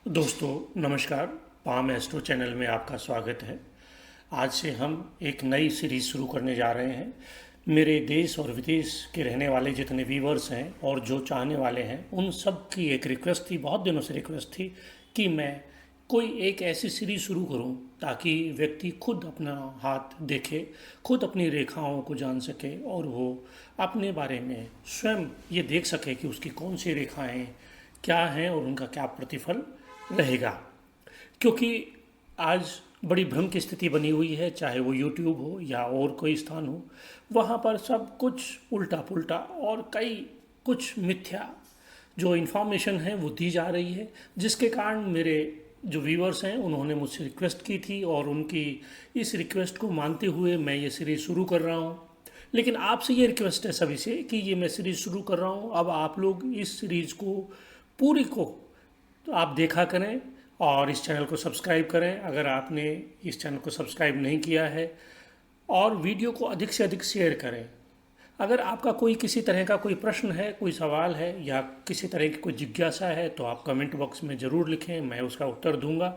दोस्तों नमस्कार। Palm astro channel में आपका स्वागत है। आज से हम एक नई सीरीज़ शुरू करने जा रहे हैं। मेरे देश और विदेश के रहने वाले जितने व्यूवर्स हैं और जो चाहने वाले हैं उन सब की एक रिक्वेस्ट थी, बहुत दिनों से रिक्वेस्ट थी कि मैं कोई एक ऐसी सीरीज़ शुरू करूं ताकि व्यक्ति खुद अपना हाथ देखे, खुद अपनी रेखाओं को जान सके और वो अपने बारे में स्वयं ये देख सके कि उसकी कौन सी रेखाएं क्या हैं और उनका क्या प्रतिफल रहेगा। क्योंकि आज बड़ी भ्रम की स्थिति बनी हुई है, चाहे वो यूट्यूब हो या और कोई स्थान हो, वहाँ पर सब कुछ उल्टा पुल्टा और कई कुछ मिथ्या जो इन्फॉर्मेशन है वो दी जा रही है, जिसके कारण मेरे जो व्यूअर्स हैं उन्होंने मुझसे रिक्वेस्ट की थी और उनकी इस रिक्वेस्ट को मानते हुए मैं ये सीरीज़ शुरू कर रहा हूँ। लेकिन आपसे ये रिक्वेस्ट है सभी से कि ये मैं सीरीज़ शुरू कर रहा हूँ, अब आप लोग इस सीरीज़ को पूरी को तो आप देखा करें और इस चैनल को सब्सक्राइब करें अगर आपने इस चैनल को सब्सक्राइब नहीं किया है, और वीडियो को अधिक से अधिक शेयर करें। अगर आपका कोई किसी तरह का कोई प्रश्न है, कोई सवाल है या किसी तरह की कोई जिज्ञासा है तो आप कमेंट बॉक्स में ज़रूर लिखें, मैं उसका उत्तर दूंगा।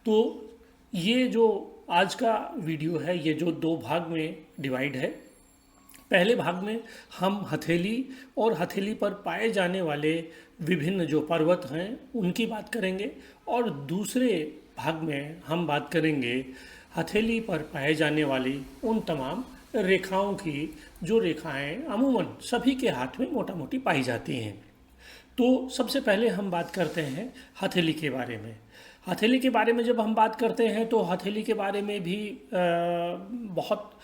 तो ये जो आज का वीडियो है ये जो दो भाग में डिवाइड है। पहले भाग में हम हथेली और हथेली पर पाए जाने वाले विभिन्न जो पर्वत हैं उनकी बात करेंगे, और दूसरे भाग में हम बात करेंगे हथेली पर पाए जाने वाली उन तमाम रेखाओं की जो रेखाएं अमूमन सभी के हाथ में मोटा मोटी पाई जाती हैं। तो सबसे पहले हम बात करते हैं हथेली के बारे में। हथेली के बारे में जब हम बात करते हैं तो हथेली के बारे में भी बहुत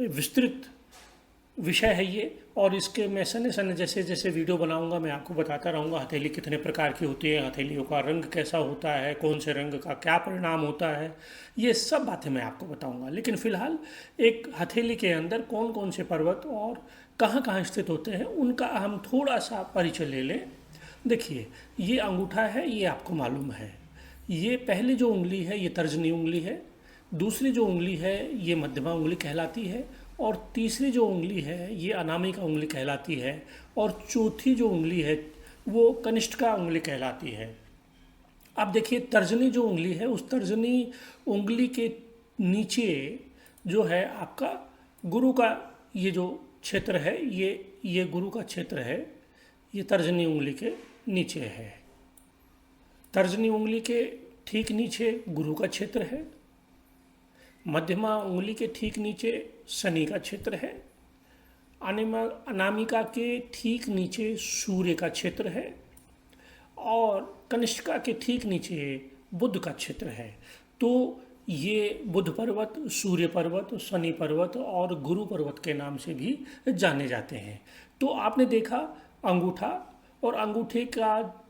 विस्तृत विषय है ये, और इसके मैं सने सने जैसे जैसे वीडियो बनाऊंगा मैं आपको बताता रहूँगा हथेली कितने प्रकार की होती है, हथेलियों का रंग कैसा होता है, कौन से रंग का क्या परिणाम होता है, ये सब बातें मैं आपको बताऊंगा। लेकिन फ़िलहाल एक हथेली के अंदर कौन कौन से पर्वत और कहाँ कहाँ स्थित होते हैं उनका हम थोड़ा सा परिचय ले लें। देखिए, ये अंगूठा है, ये आपको मालूम है। ये पहली जो उंगली है ये तर्जनी उंगली है, दूसरी जो उंगली है ये मध्यमा उंगली कहलाती है, और तीसरी जो उंगली है ये अनामिका उंगली कहलाती है, और चौथी जो उंगली है वो कनिष्ठिका उंगली कहलाती है। अब देखिए, तर्जनी जो उंगली है उस तर्जनी उंगली के नीचे जो है आपका गुरु का ये जो क्षेत्र है, ये गुरु का क्षेत्र है, ये तर्जनी उंगली के नीचे है। तर्जनी उंगली के ठीक नीचे गुरु का क्षेत्र है, मध्यमा उंगली के ठीक नीचे शनि का क्षेत्र है, अनामिका के ठीक नीचे सूर्य का क्षेत्र है, और कनिष्ठिका के ठीक नीचे बुध का क्षेत्र है। तो ये बुध पर्वत, सूर्य पर्वत, शनि पर्वत और गुरु पर्वत के नाम से भी जाने जाते हैं। तो आपने देखा अंगूठा, और अंगूठे का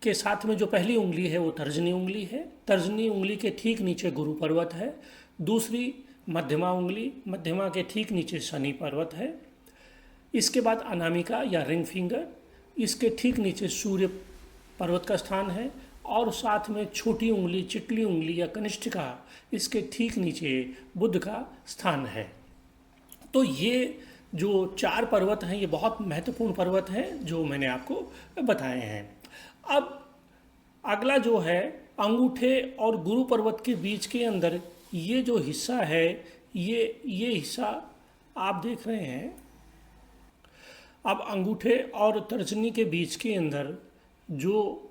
के साथ में जो पहली उंगली है वो तर्जनी उंगली है। तर्जनी उंगली के ठीक नीचे गुरु पर्वत है। दूसरी मध्यमा उंगली, मध्यमा के ठीक नीचे शनि पर्वत है। इसके बाद अनामिका या रिंग फिंगर, इसके ठीक नीचे सूर्य पर्वत का स्थान है, और साथ में छोटी उंगली, चिटली उंगली या कनिष्ठिका, इसके ठीक नीचे बुध का स्थान है। तो ये जो चार पर्वत हैं ये बहुत महत्वपूर्ण पर्वत हैं जो मैंने आपको बताए हैं। अब अगला जो है अंगूठे और गुरु पर्वत के बीच के अंदर ये जो हिस्सा है, ये हिस्सा आप देख रहे हैं। अब अंगूठे और तर्जनी के बीच के अंदर जो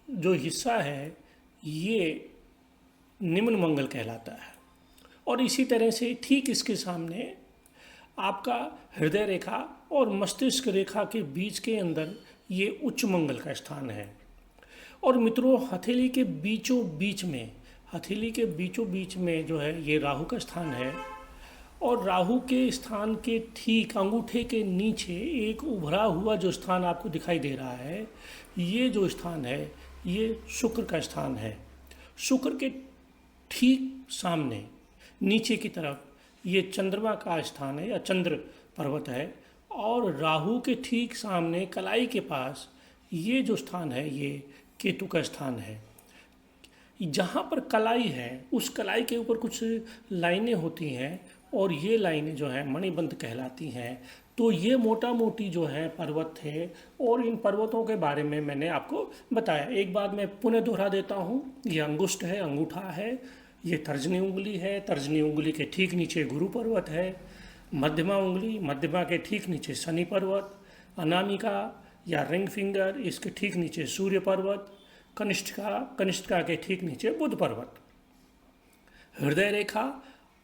जो हिस्सा है ये निम्न मंगल कहलाता है, और इसी तरह से ठीक इसके सामने आपका हृदय रेखा और मस्तिष्क रेखा के बीच के अंदर ये उच्च मंगल का स्थान है। और मित्रों, हथेली के बीचों बीच में जो है ये राहु का स्थान है, और राहु के स्थान के ठीक अंगूठे के नीचे एक उभरा हुआ जो स्थान आपको दिखाई दे रहा है, ये जो स्थान है ये शुक्र का स्थान है। शुक्र के ठीक सामने नीचे की तरफ ये चंद्रमा का स्थान है या चंद्र पर्वत है, और राहु के ठीक सामने कलाई के पास ये जो स्थान है ये केतु का स्थान है। जहाँ पर कलाई है उस कलाई के ऊपर कुछ लाइनें होती हैं, और ये लाइनें जो हैं मणिबंध कहलाती हैं। तो ये मोटा मोटी जो है पर्वत थे, और इन पर्वतों के बारे में मैंने आपको बताया। एक बार मैं पुनः दोहरा देता हूँ। ये अंगुष्ठ है, अंगूठा है। ये तर्जनी उंगली है, तर्जनी उंगली के ठीक नीचे गुरु पर्वत है। मध्यमा उंगली, मध्यमा के ठीक नीचे शनि पर्वत। अनामिका या रिंग फिंगर, इसके ठीक नीचे सूर्य पर्वत। कनिष्ठिका, कनिष्ठिका के ठीक नीचे बुध पर्वत। हृदय रेखा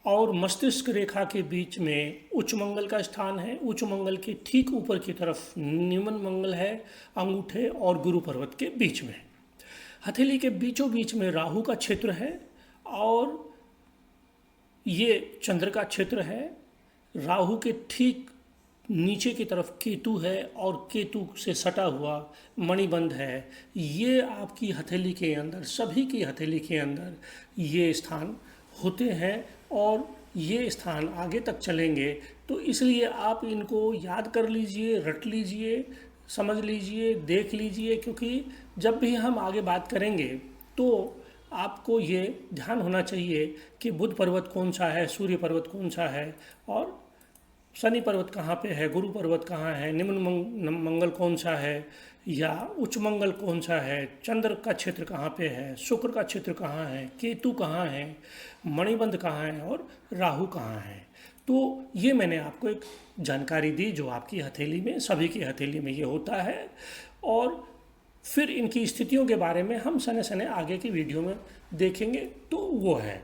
और मस्तिष्क रेखा के बीच में उच्च मंगल का स्थान है। उच्च मंगल के ठीक ऊपर की तरफ निम्न मंगल है, अंगूठे और गुरु पर्वत के बीच में। हथेली के बीचों बीच में राहु का क्षेत्र है, और ये चंद्र का क्षेत्र है। राहु के ठीक नीचे की तरफ केतु है, और केतु से सटा हुआ मणिबंध है। ये आपकी हथेली के अंदर, सभी की हथेली के अंदर ये स्थान होते हैं, और ये स्थान आगे तक चलेंगे। तो इसलिए आप इनको याद कर लीजिए, रट लीजिए, समझ लीजिए, देख लीजिए, क्योंकि जब भी हम आगे बात करेंगे तो आपको ये ध्यान होना चाहिए कि बुध पर्वत कौन सा है, सूर्य पर्वत कौन सा है, और शनि पर्वत कहाँ पे है, गुरु पर्वत कहाँ है, निम्न मंगल कौन सा है, या उच्च मंगल कौन सा है, चंद्र का क्षेत्र कहाँ पे है, शुक्र का क्षेत्र कहाँ है, केतु कहाँ है, मणिबंध कहाँ है, और राहु कहाँ है। तो ये मैंने आपको एक जानकारी दी जो आपकी हथेली में, सभी की हथेली में ये होता है। और फिर इनकी स्थितियों के बारे में हम सने सने आगे की वीडियो में देखेंगे। तो वो है,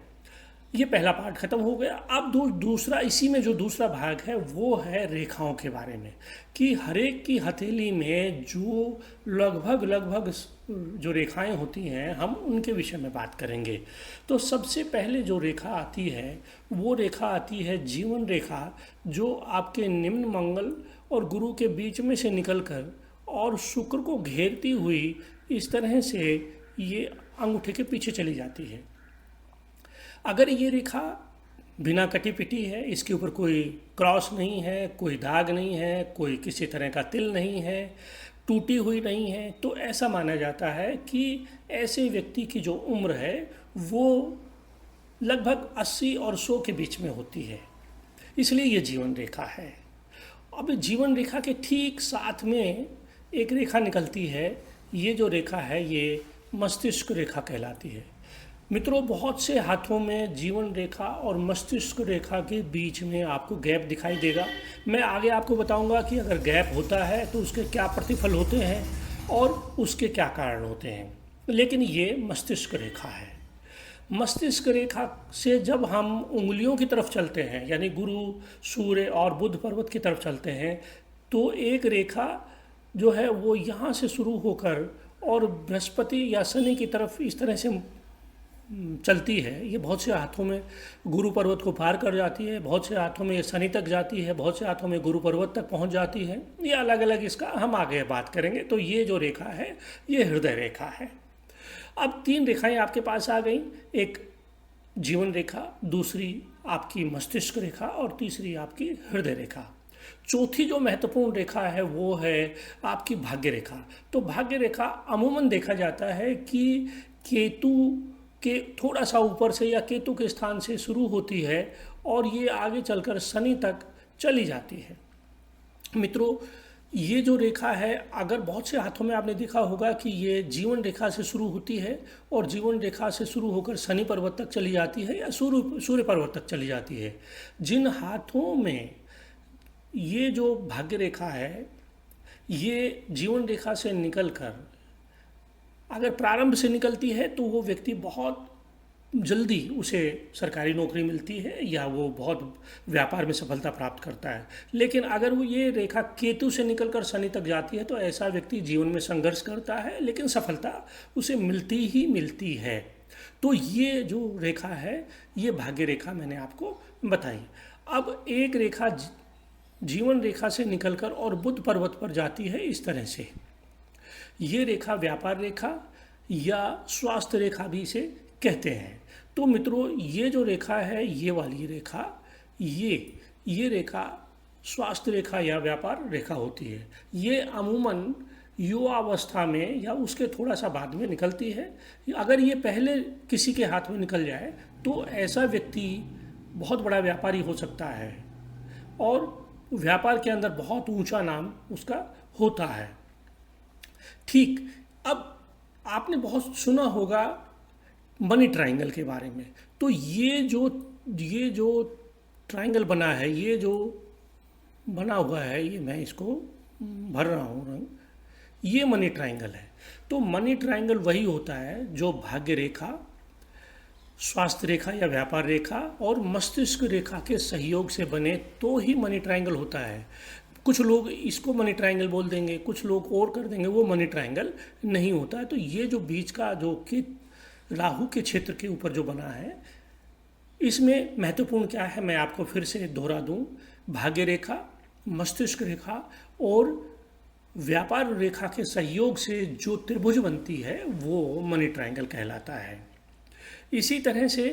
ये पहला पार्ट खत्म हो गया। अब दूसरा, इसी में जो दूसरा भाग है वो है रेखाओं के बारे में, कि हर एक की हथेली में जो लगभग जो रेखाएं होती हैं, हम उनके विषय में बात करेंगे। तो सबसे पहले जो रेखा आती है वो रेखा आती है जीवन रेखा, जो आपके निम्न मंगल और गुरु के बीच में से निकलकर और शुक्र को घेरती हुई इस तरह से ये अंगूठे के पीछे चली जाती है। अगर ये रेखा बिना कटी पिटी है, इसके ऊपर कोई क्रॉस नहीं है, कोई दाग नहीं है, कोई किसी तरह का तिल नहीं है, टूटी हुई नहीं है, तो ऐसा माना जाता है कि ऐसे व्यक्ति की जो उम्र है वो लगभग 80 और 100 के बीच में होती है। इसलिए ये जीवन रेखा है। अब जीवन रेखा के ठीक साथ में एक रेखा निकलती है। ये जो रेखा है ये मस्तिष्क रेखा कहलाती है। मित्रों, बहुत से हाथों में जीवन रेखा और मस्तिष्क रेखा के बीच में आपको गैप दिखाई देगा। मैं आगे आपको बताऊंगा कि अगर गैप होता है तो उसके क्या प्रतिफल होते हैं और उसके क्या कारण होते हैं। लेकिन ये मस्तिष्क रेखा है। मस्तिष्क रेखा से जब हम उंगलियों की तरफ चलते हैं, यानी गुरु, सूर्य और बुध पर्वत की तरफ चलते हैं, तो एक रेखा जो है वो यहाँ से शुरू होकर और बृहस्पति या शनि की तरफ इस तरह से चलती है। ये बहुत से हाथों में गुरु पर्वत को पार कर जाती है, बहुत से हाथों में ये शनि तक जाती है, बहुत से हाथों में गुरु पर्वत तक पहुंच जाती है। ये अलग अलग, इसका हम आगे बात करेंगे। तो ये जो रेखा है ये हृदय रेखा है। अब 3 रेखाएं आपके पास आ गई, एक जीवन रेखा, दूसरी आपकी मस्तिष्क रेखा और तीसरी आपकी हृदय रेखा। चौथी जो महत्वपूर्ण रेखा है वो है आपकी भाग्य रेखा। तो भाग्य रेखा अमूमन देखा जाता है कि केतु के थोड़ा सा ऊपर से या केतु के स्थान से शुरू होती है और ये आगे चलकर शनि तक चली जाती है। मित्रों, ये जो रेखा है, अगर बहुत से हाथों में आपने देखा होगा कि ये जीवन रेखा से शुरू होती है और जीवन रेखा से शुरू होकर शनि पर्वत तक चली जाती है या सूर्य पर्वत तक चली जाती है। जिन हाथों में ये जो भाग्य रेखा है ये जीवन रेखा से निकलकर अगर प्रारंभ से निकलती है तो वो व्यक्ति बहुत जल्दी उसे सरकारी नौकरी मिलती है या वो बहुत व्यापार में सफलता प्राप्त करता है। लेकिन अगर वो ये रेखा केतु से निकलकर शनि तक जाती है तो ऐसा व्यक्ति जीवन में संघर्ष करता है, लेकिन सफलता उसे मिलती ही मिलती है। तो ये जो रेखा है ये भाग्य रेखा मैंने आपको बताई। अब एक रेखा जीवन रेखा से निकलकर और बुध पर्वत पर जाती है इस तरह से। ये रेखा व्यापार रेखा या स्वास्थ्य रेखा भी इसे कहते हैं। तो मित्रों, ये जो रेखा है ये वाली रेखा, ये रेखा स्वास्थ्य रेखा या व्यापार रेखा होती है। ये अमूमन युवावस्था में या उसके थोड़ा सा बाद में निकलती है। अगर ये पहले किसी के हाथ में निकल जाए तो ऐसा व्यक्ति बहुत बड़ा व्यापारी हो सकता है और व्यापार के अंदर बहुत ऊंचा नाम उसका होता है। ठीक। अब आपने बहुत सुना होगा मनी ट्रायंगल के बारे में। तो ये जो ट्रायंगल बना है, ये जो बना हुआ है, ये मैं इसको भर रहा हूँ रंग, ये मनी ट्रायंगल है। तो मनी ट्रायंगल वही होता है जो भाग्य रेखा, स्वास्थ्य रेखा या व्यापार रेखा और मस्तिष्क रेखा के सहयोग से बने तो ही मनी ट्रायंगल होता है। कुछ लोग इसको मनी ट्रायंगल बोल देंगे, कुछ लोग और कर देंगे, वो मनी ट्रायंगल नहीं होता है। तो ये जो बीच का जो कि राहु के क्षेत्र के ऊपर जो बना है, इसमें महत्वपूर्ण क्या है मैं आपको फिर से दोहरा दूं। भाग्य रेखा, मस्तिष्क रेखा और व्यापार रेखा के सहयोग से जो त्रिभुज बनती है वो मनी ट्रायंगल कहलाता है। इसी तरह से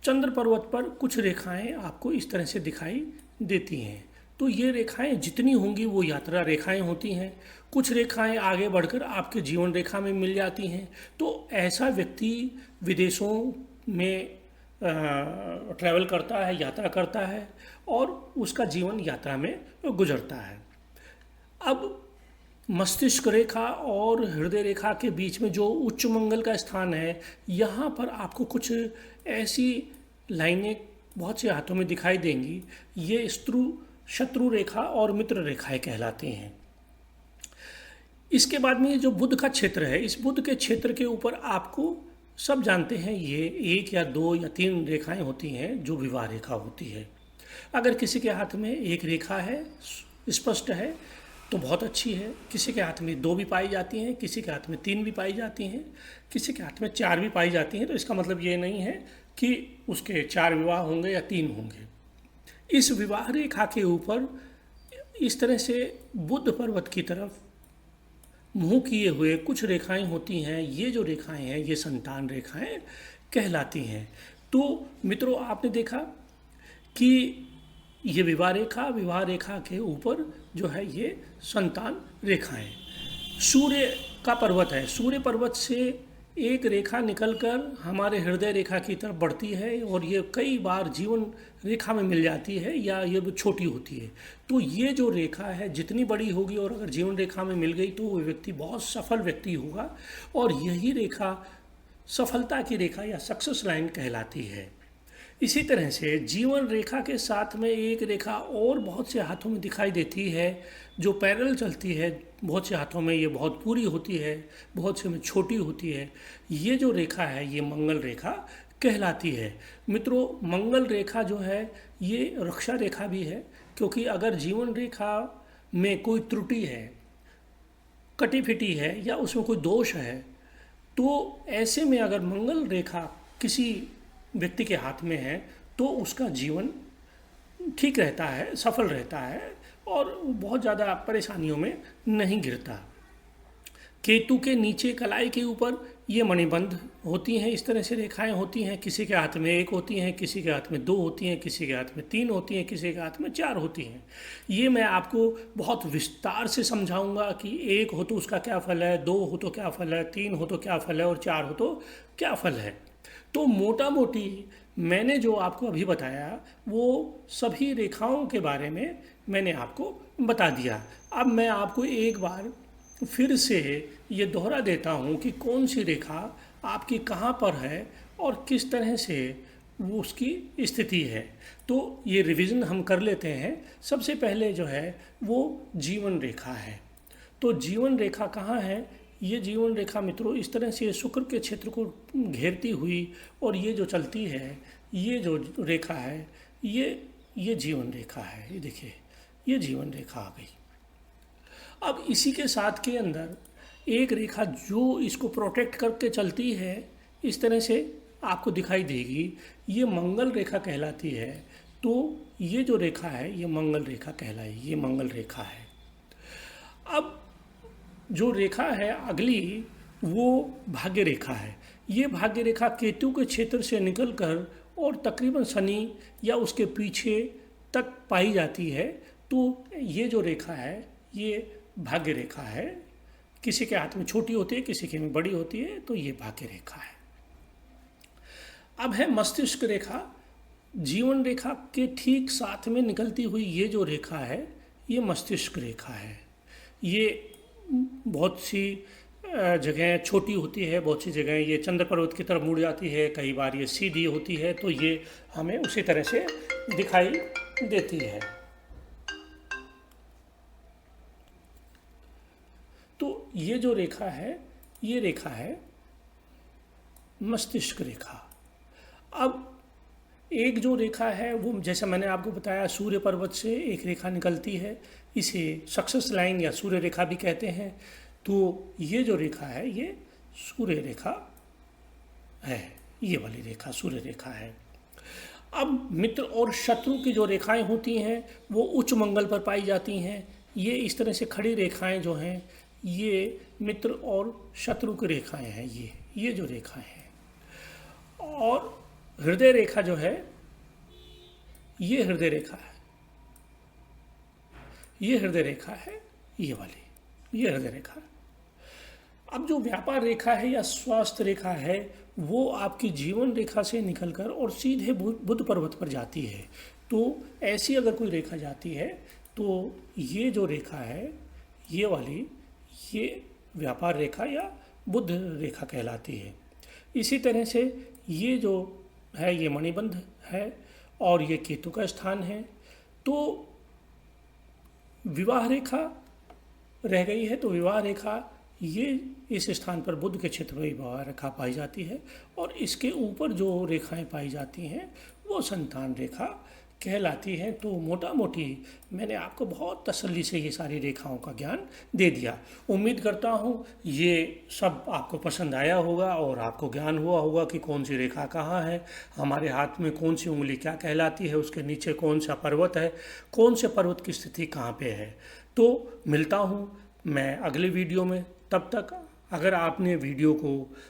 चंद्र पर्वत पर कुछ रेखाएं आपको इस तरह से दिखाई देती हैं। तो ये रेखाएं जितनी होंगी वो यात्रा रेखाएं होती हैं। कुछ रेखाएं आगे बढ़कर आपके जीवन रेखा में मिल जाती हैं। तो ऐसा व्यक्ति विदेशों में ट्रैवल करता है, यात्रा करता है और उसका जीवन यात्रा में गुजरता है। अब मस्तिष्क रेखा और हृदय रेखा के बीच में जो उच्च मंगल का स्थान है, यहाँ पर आपको कुछ ऐसी लाइनें बहुत से हाथों में दिखाई देंगी। ये शत्रु रेखा और मित्र रेखाएं कहलाती हैं। इसके बाद में ये जो बुध का क्षेत्र है, इस बुध के क्षेत्र के ऊपर आपको सब जानते हैं ये 1 या 2 या 3 रेखाएं होती हैं जो विवाह रेखा होती है। अगर किसी के हाथ में एक रेखा है, स्पष्ट है, तो बहुत अच्छी है। किसी के हाथ में 2 भी पाई जाती हैं, किसी के हाथ में 3 भी पाई जाती हैं, किसी के हाथ में 4 भी पाई जाती हैं। तो इसका मतलब ये नहीं है कि उसके 4 विवाह होंगे या 3 होंगे। इस विवाह रेखा के ऊपर इस तरह से बुध पर्वत की तरफ मुंह किए हुए कुछ रेखाएं होती हैं। ये जो रेखाएं हैं ये संतान रेखाएं कहलाती हैं। तो मित्रों, आपने देखा कि ये विवाह रेखा के ऊपर जो है ये संतान रेखाएं। सूर्य का पर्वत है, सूर्य पर्वत से एक रेखा निकलकर हमारे हृदय रेखा की तरफ बढ़ती है और ये कई बार जीवन रेखा में मिल जाती है या ये छोटी होती है। तो ये जो रेखा है जितनी बड़ी होगी और अगर जीवन रेखा में मिल गई तो वो व्यक्ति बहुत सफल व्यक्ति होगा और यही रेखा सफलता की रेखा या सक्सेस लाइन कहलाती है। इसी तरह से जीवन रेखा के साथ में एक रेखा और बहुत से हाथों में दिखाई देती है जो पैरेलल चलती है। बहुत से हाथों में ये बहुत पूरी होती है, बहुत से में छोटी होती है। ये जो रेखा है ये मंगल रेखा कहलाती है। मित्रों, मंगल रेखा जो है ये रक्षा रेखा भी है, क्योंकि अगर जीवन रेखा में कोई त्रुटि है, कटी फिटी है या उसमें कोई दोष है, तो ऐसे में अगर मंगल रेखा किसी व्यक्ति के हाथ में है तो उसका जीवन ठीक रहता है, सफल रहता है और बहुत ज़्यादा परेशानियों में नहीं गिरता। केतु के नीचे कलाई के ऊपर ये मणिबंध होती हैं। इस तरह से रेखाएं होती हैं। किसी के हाथ में 1 होती हैं, किसी के हाथ में 2 होती हैं, किसी के हाथ में 3 होती हैं, किसी के हाथ में 4 होती हैं। ये मैं आपको बहुत विस्तार से समझाऊंगा कि 1 हो तो उसका क्या फल है, 2 हो तो क्या फल है, 3 हो तो क्या फल है और 4 हो तो क्या फल है। तो मोटा मोटी मैंने जो आपको अभी बताया वो सभी रेखाओं के बारे में मैंने आपको बता दिया। अब मैं आपको एक बार फिर से ये दोहरा देता हूँ कि कौन सी रेखा आपकी कहाँ पर है और किस तरह से वो उसकी स्थिति है। तो ये रिवीजन हम कर लेते हैं। सबसे पहले जो है वो जीवन रेखा है। तो जीवन रेखा कहाँ है? ये जीवन रेखा मित्रों इस तरह से शुक्र के क्षेत्र को घेरती हुई और ये जो चलती है, ये जो रेखा है ये जीवन रेखा है। ये देखिए, ये जीवन रेखा आ गई। अब इसी के साथ के अंदर एक रेखा जो इसको प्रोटेक्ट करके चलती है, इस तरह से आपको दिखाई देगी, ये मंगल रेखा कहलाती है। तो ये जो रेखा है ये मंगल रेखा कहलाई, ये मंगल रेखा है। अब जो रेखा है अगली वो भाग्य रेखा है। ये भाग्य रेखा केतु के क्षेत्र से निकलकर और तकरीबन शनि या उसके पीछे तक पाई जाती है। तो ये जो रेखा है ये भाग्य रेखा है। किसी के हाथ में छोटी होती है, किसी के में बड़ी होती है। तो ये भाग्य रेखा है। अब है मस्तिष्क रेखा। जीवन रेखा के ठीक साथ में निकलती हुई ये जो रेखा है, ये मस्तिष्क रेखा है। ये बहुत सी जगह छोटी होती है, बहुत सी जगह ये चंद्र पर्वत की तरफ मुड़ जाती है, कई बार ये सीधी होती है, तो ये हमें उसी तरह से दिखाई देती है। तो ये जो रेखा है, ये रेखा है मस्तिष्क रेखा। अब एक जो रेखा है वो, जैसा मैंने आपको बताया, सूर्य पर्वत से एक रेखा निकलती है, इसे सक्सेस लाइन या सूर्य रेखा भी कहते हैं। तो ये जो रेखा है, ये सूर्य रेखा है, ये वाली रेखा सूर्य रेखा है। अब मित्र और शत्रु की जो रेखाएं होती हैं वो उच्च मंगल पर पाई जाती हैं। ये इस तरह से खड़ी रेखाएं जो हैं, ये मित्र और शत्रु की रेखाएं हैं। ये जो रेखाएं हैं, और हृदय रेखा जो है, ये हृदय रेखा है, ये हृदय रेखा है, ये वाली ये हृदय रेखा है। अब जो व्यापार रेखा है या स्वास्थ्य रेखा है, वो आपकी जीवन रेखा से निकलकर और सीधे बुध पर्वत पर जाती है। तो ऐसी अगर कोई रेखा जाती है तो ये जो रेखा है, ये वाली, ये व्यापार रेखा या बुध रेखा कहलाती है। इसी तरह से ये जो है, ये मणिबंध है और ये केतु का स्थान है। तो विवाह रेखा रह गई है, तो विवाह रेखा ये इस स्थान पर बुध के क्षेत्र में विवाह रेखा पाई जाती है, और इसके ऊपर जो रेखाएं पाई जाती हैं वो संतान रेखा कहलाती है। तो मोटा मोटी मैंने आपको बहुत तसल्ली से ये सारी रेखाओं का ज्ञान दे दिया। उम्मीद करता हूँ ये सब आपको पसंद आया होगा और आपको ज्ञान हुआ होगा कि कौन सी रेखा कहाँ है, हमारे हाथ में कौन सी उंगली क्या कहलाती है, उसके नीचे कौन सा पर्वत है, कौन से पर्वत की स्थिति कहाँ पे है। तो मिलता हूँ मैं अगले वीडियो में। तब तक अगर आपने वीडियो को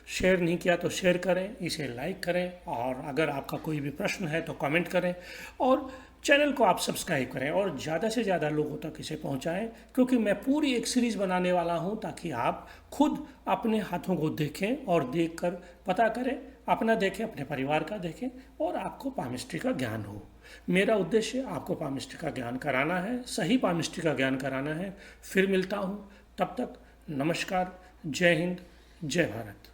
शेयर नहीं किया तो शेयर करें, इसे लाइक करें, और अगर आपका कोई भी प्रश्न है तो कमेंट करें, और चैनल को आप सब्सक्राइब करें और ज़्यादा से ज़्यादा लोगों तक इसे पहुंचाएं, क्योंकि मैं पूरी एक सीरीज़ बनाने वाला हूं ताकि आप खुद अपने हाथों को देखें और देखकर पता करें, अपना देखें, अपने परिवार का देखें, और आपको पामिस्ट्री का ज्ञान हो। मेरा उद्देश्य आपको पामिस्ट्री का ज्ञान कराना है, सही पामिस्ट्री का ज्ञान कराना है। फिर मिलता हूँ, तब तक नमस्कार, जय हिंद, जय भारत।